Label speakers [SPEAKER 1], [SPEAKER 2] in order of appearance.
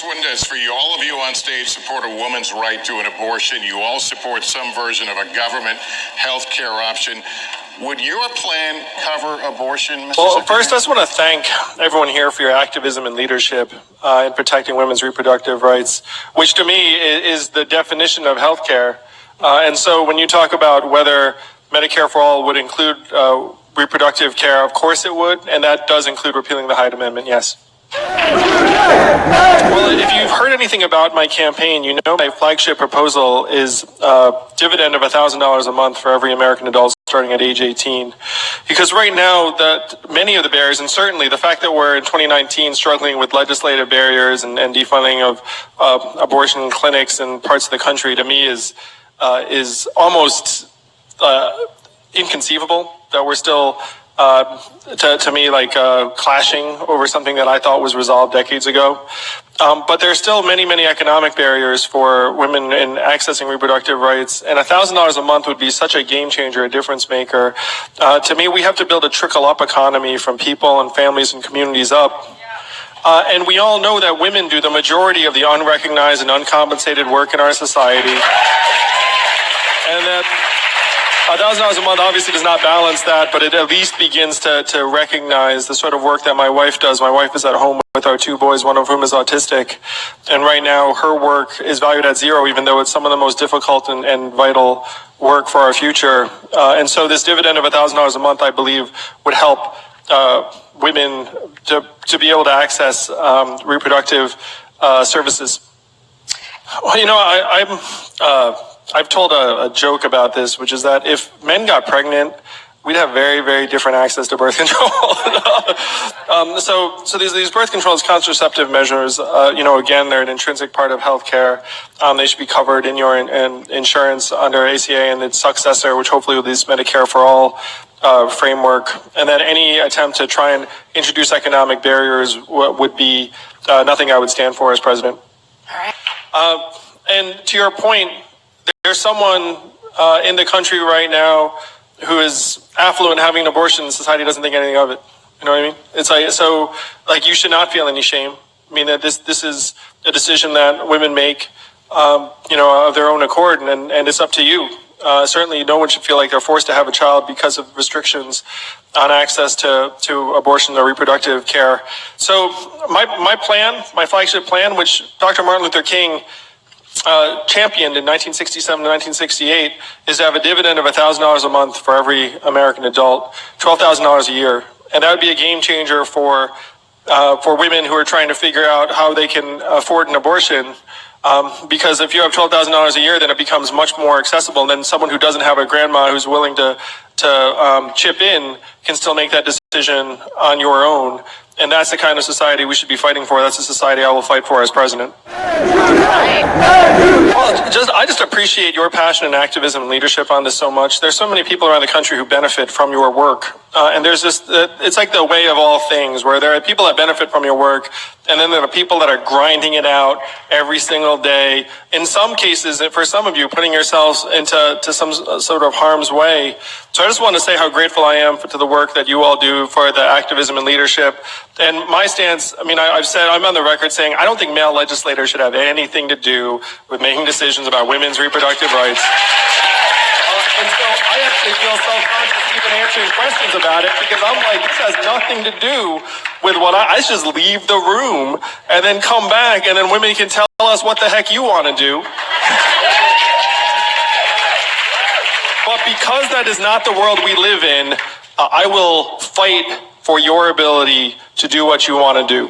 [SPEAKER 1] one is for you. All of you on stage support a woman's right to an abortion. You all support some version of a government health care option. Would your plan cover abortion, Mr.
[SPEAKER 2] Well,
[SPEAKER 1] Secretary?
[SPEAKER 2] first, I just want to thank everyone here for your activism and leadership in protecting women's reproductive rights, which to me is the definition of health care. And so when you talk about whether Medicare for all would include reproductive care, of course it would, and that does include repealing the Hyde Amendment, yes. Well, if you've heard anything about my campaign, you know my flagship proposal is a dividend of $1,000 a month for every American adult starting at age 18. Because right now, many of the barriers, and certainly the fact that we're in 2019 struggling with legislative barriers and defunding of abortion clinics in parts of the country, to me is almost inconceivable that we're still to me, clashing over something that I thought was resolved decades ago. But there's still many, many economic barriers for women in accessing reproductive rights. And $1,000 a month would be such a game changer, a difference maker. To me, we have to build a trickle-up economy from people and families and communities up. And we all know that women do the majority of the unrecognized and uncompensated work in our society. And that $1,000 a month obviously does not balance that, but it at least begins to recognize the sort of work that my wife does. My wife is at home with our two boys, one of whom is autistic. And right now her work is valued at zero, even though it's some of the most difficult and vital work for our future. And so this dividend of $1,000 a month, I believe, would help women to be able to access reproductive services. Well, you know, I've told a joke about this, which is that if men got pregnant, we'd have very, very different access to birth control. So these birth control contraceptive measures, again, they're an intrinsic part of healthcare. They should be covered in your insurance under ACA and its successor, which hopefully will be this Medicare for all framework. And that any attempt to try and introduce economic barriers would be nothing I would stand for as president. And to your point, there's someone in the country right now who is affluent having an abortion, and society doesn't think anything of it. You know what I mean? It's like, you should not feel any shame. I mean, that this is a decision that women make, of their own accord, and it's up to you. Certainly, no one should feel like they're forced to have a child because of restrictions on access to abortion or reproductive care. So my plan, my flagship plan, which Dr. Martin Luther King championed in 1967 to 1968, is to have a dividend of $1,000 a month for every American adult, $12,000 a year. And that would be a game changer for women who are trying to figure out how they can afford an abortion. Because if you have $12,000 a year, then it becomes much more accessible. And then someone who doesn't have a grandma who's willing to chip in can still make that decision on your own. And that's the kind of society we should be fighting for. That's the society I will fight for as president. Well, I just appreciate your passion and activism and leadership on this so much. There's so many people around the country who benefit from your work. And there's this, it's like the way of all things, where there are people that benefit from your work, and then there are people that are grinding it out every single day. In some cases, for some of you, putting yourselves into some sort of harm's way. So I just want to say how grateful I am to the work that you all do for the activism and leadership. And my stance, I've said, I'm on the record saying, I don't think male legislators should have anything to do with making decisions about women's reproductive rights. And so I actually feel self-conscious even answering questions about it, because I'm like, this has nothing to do with what I just leave the room and then come back, and then women can tell us what the heck you want to do. But because that is not the world we live in, I will fight for your ability to do what you want to do.